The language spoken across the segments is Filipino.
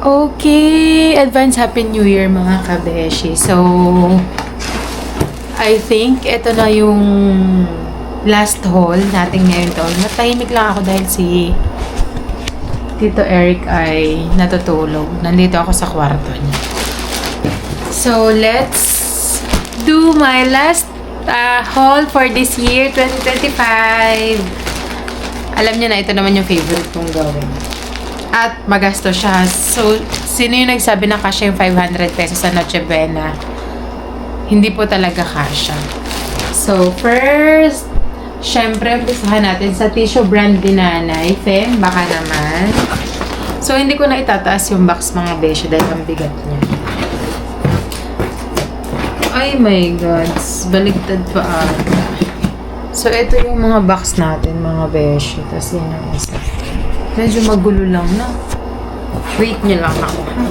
Okay, advance Happy New Year mga kabeshi. So, I think ito na yung last haul natin ngayon to. Natahimik lang ako dahil si Tito Eric ay natutulog. Nandito ako sa kwarto niya. So, let's do my last haul for this year, 2025. Alam niyo na, ito naman yung favorite kong gawin. At magasto siya. So, sino yung nagsabi na kasya yung 500 pesos sa Noche Buena? Hindi po talaga kasya. So, first, syempre, umpisahan natin sa tissue brand ni Nanay. Fem, baka naman. So, hindi ko na itataas yung box mga beshi dahil ang bigat niya. Ay my God. Baligtad pa ata. So, ito yung mga box natin mga beshi. Tapos yun ang isa. Medyo magulo lang na. Wait nyo lang ako, ha?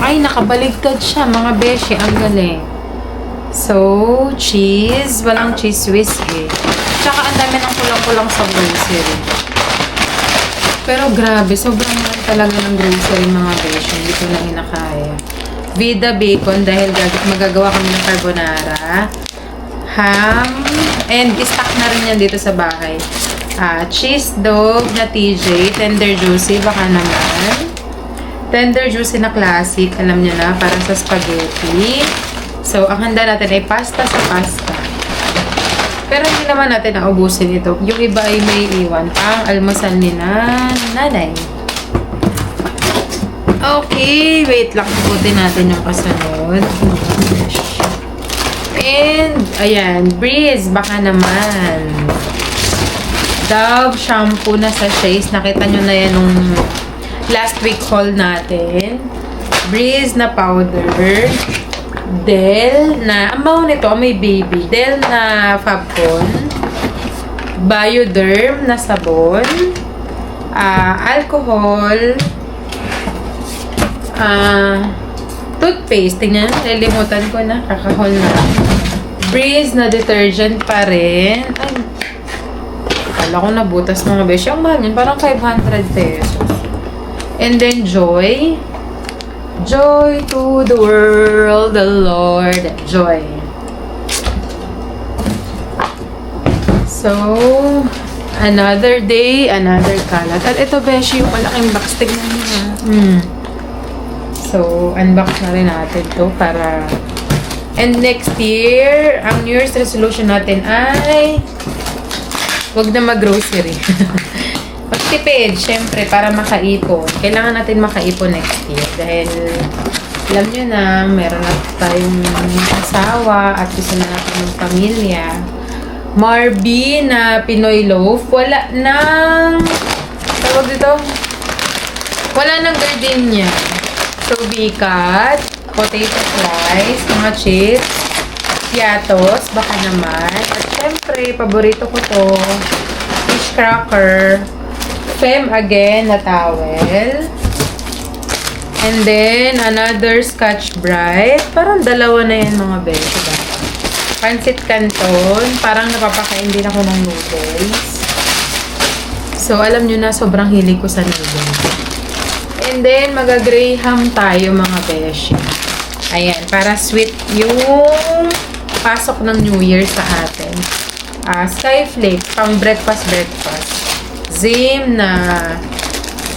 Ay, nakabaligtad siya, mga beshi. Ang galing. So, cheese. Walang cheese whisk eh. Tsaka ang dami ng kulang-kulang sa grocery. Pero grabe, sobrang lang talaga ng grocery, mga beshi. Hindi ko na inakaya. Vida bacon dahil magagawa kami ng carbonara. Ham. And stock na rin yan dito sa bahay. Cheese dog na TJ. Tender juicy. Baka naman. Tender juicy na classic. Alam nyo na. Para sa spaghetti. So, ang handa natin ay pasta sa pasta. Pero hindi naman natin naubusin ito. Yung iba ay may iwan. Pang almusal ni nanay. Okay, wait lang. Puputin natin yung kasunod. And, ayan, Breeze, baka naman. Dove shampoo na sachets. Nakita nyo na yan nung last week haul natin. Breeze na powder. Del na, ang baho nito, may baby. Del na Fabcon. Bioderm na sabon. Alcohol. Toothpaste. Tingnan, lilimutan ko na. Kakahol na. Breeze na detergent pa rin. Ay, akala ko nabutas mga beshi. Ang mahal yun. Parang 500 pesos. And then, Joy. Joy to the world, the Lord. Joy. So, another day, another kalat. At ito, beshi, yung malaking box. Tignan nyo na. So, unbox na rin natin to para... And next year, ang New Year's resolution natin ay... Huwag na mag-grocery. Magtipid, syempre, para makaipon. Kailangan natin makaipon next year. Dahil, alam nyo na, meron na tayong asawa at gusto na natin ng pamilya. Marby na Pinoy loaf. Wala nang... Tawag dito? Wala nang gardenia. So, bikat, potato slice, mga chips, piatos, baka naman. At syempre, paborito ko to, fish cracker, Fem again na towel. And then, another Scotch Brite. Parang dalawa na yan mga beso. Pancit Canton. Parang napapakain din ako ng noodles. So, alam nyo na, sobrang hilig ko sa noodles. And then, mag-graham tayo mga beshi. Ayan, para sweet yung pasok ng New Year sa atin. Skyflake, pang breakfast. Zim na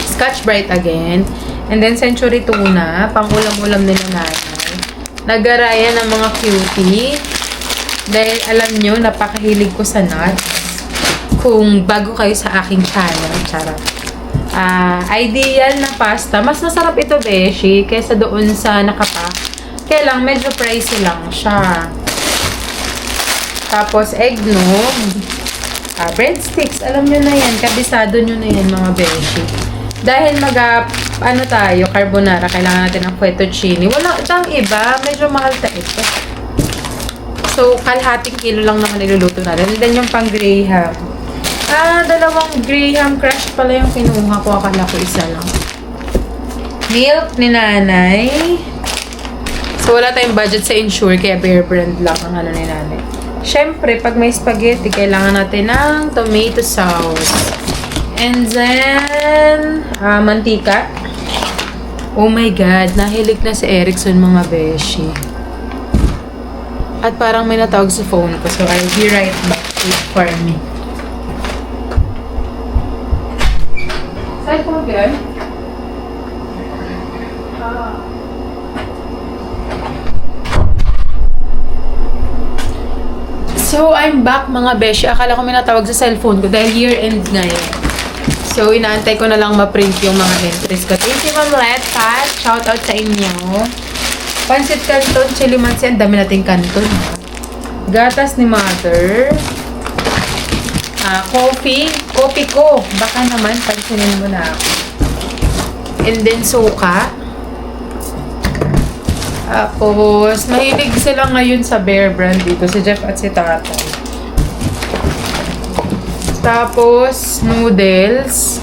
Scotch Brite again. And then, Century Tuna, pang ulam-ulam nila nanay. Nagaraya ng mga cutie. Dahil alam nyo, napakahilig ko sa nuts. Kung bago kayo sa aking channel, charot. Ideal na pasta. Mas masarap ito, beshi, kaysa doon sa nakapack. Kaya lang, medyo pricey lang siya. Tapos, eggnog. Breadsticks. Alam nyo na yan. Kabisado nyo na yan, mga beshi. Dahil tayo, carbonara. Kailangan natin ng fettuccine. Walang itang iba. Medyo mahal ta ito. So, kalahating kilo lang naman niluluto natin. And then, yung pang Graham. Dalawang Graham Crush pala yung kinuha ko. Akala ko isa lang. Milk ni nanay. So, wala tayong budget sa insure, kaya Bear Brand lang ang ano ni nanay. Siyempre, pag may spaghetti, kailangan natin ng tomato sauce. And then, mantika. Oh my God, nahilig na si Erickson mga beshi. At parang may natawag sa phone ko, so I'll be right back. Wait for me. Saan ko mag-yan? So, I'm back mga beshi. Akala ko may natawag sa cellphone ko dahil year-end ngayon. So, inaantay ko na lang ma-print yung mga entries ko. Thank you, Ma'am Letpat. Shout out sa inyo. Pansit Canton, Chili Mansi. Ang dami nating Canton. Gatas ni Mother. Coffee. Coffee ko. Baka naman, pansinin mo na ako. And then, suka. Tapos, mahilig sila ngayon sa Bear Brand dito. Si Jeff at si Tatay. Tapos, noodles.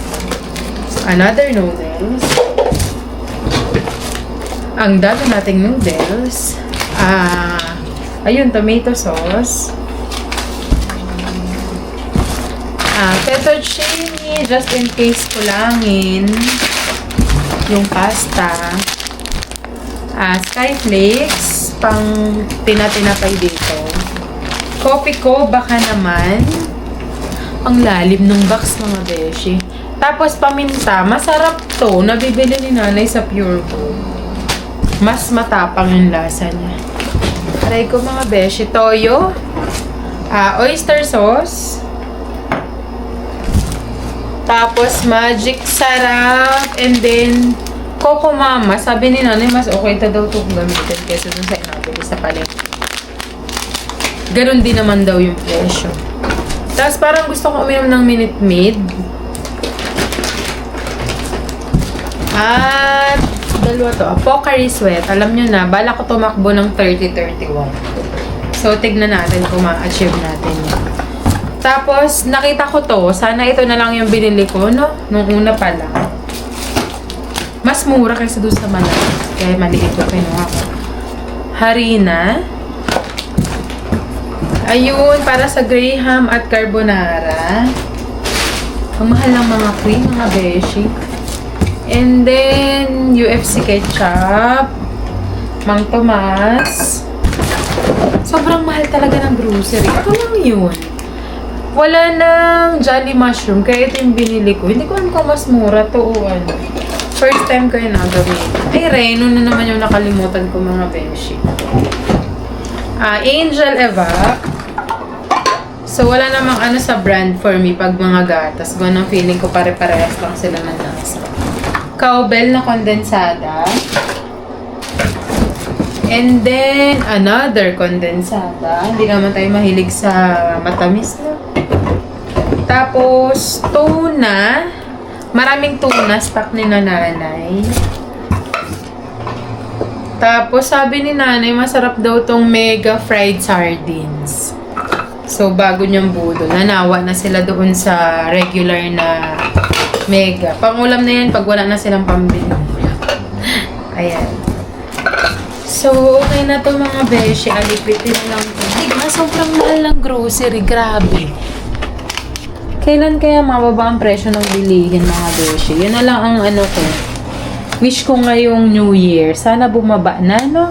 Another noodles. Ang dami nating noodles. Ayun, tomato sauce. Fettuccine, just in case kulangin. Yung pasta. Skyflakes, pang tina-tinapay dito. Coffee ko, baka naman. Ang lalim ng box mga beshi. Tapos paminta, masarap to. Nabibili ni nanay sa Pure Gold. Mas matapang yung lasa niya. Aray ko mga beshi. Toyo. Oyster sauce. Tapos magic sarap. And then, Coco Mama. Sabi ni nanay, mas okay ito daw ito gamitin kaysa dun sa inabili sa palengke. Ganon din naman daw yung presyo. Tapos parang gusto ko uminom ng Minute Maid. At dalawa to. Pocari Sweat. Alam nyo na, bala ko tumakbo ng 30-31. So, tignan natin kung ma-achieve natin yun. Tapos, nakita ko to. Sana ito na lang yung binili ko, no? Nung una pa lang. Mas mura kaysa doon sa malaki. Kaya maliit ko kinuha ko. Harina. Ayun, para sa Graham at Carbonara. Ang mahal ng mga cream, mga beshi. And then, UFC ketchup. Mang Tomas. Sobrang mahal talaga ng grocery. Ito lang yun. Wala nang Jolly Mushroom. Kaya ito yung binili ko. Hindi ko alam kung mas mura to o ano. First time ko yun nagawin. Ay, Reno na naman yung nakalimutan ko mga beshi. Angel Eva. So, wala namang ano sa brand for me pag mga gatas. Ganun feeling ko pare-parehas lang sila ng nasa. Cowbell na kondensada. And then, another kondensada. Hindi naman tayo mahilig sa matamis na. Tapos, tuna. Maraming tuna, stock ni nanay. Tapos, sabi ni nanay, masarap daw tong mega fried sardines. So, bago niyang budol. Nanawa na sila doon sa regular na mega. Pangulam na yan pag wala na silang pambili. Ayan. So, okay na to mga beshi. Alipitin lang to. Diba, sobrang mahal ng grocery. Grabe. Kailan kaya mababa ang presyo ng bilihin mga beshi? Yun na lang ang ano ko. Wish ko ngayong New Year. Sana bumaba na, no?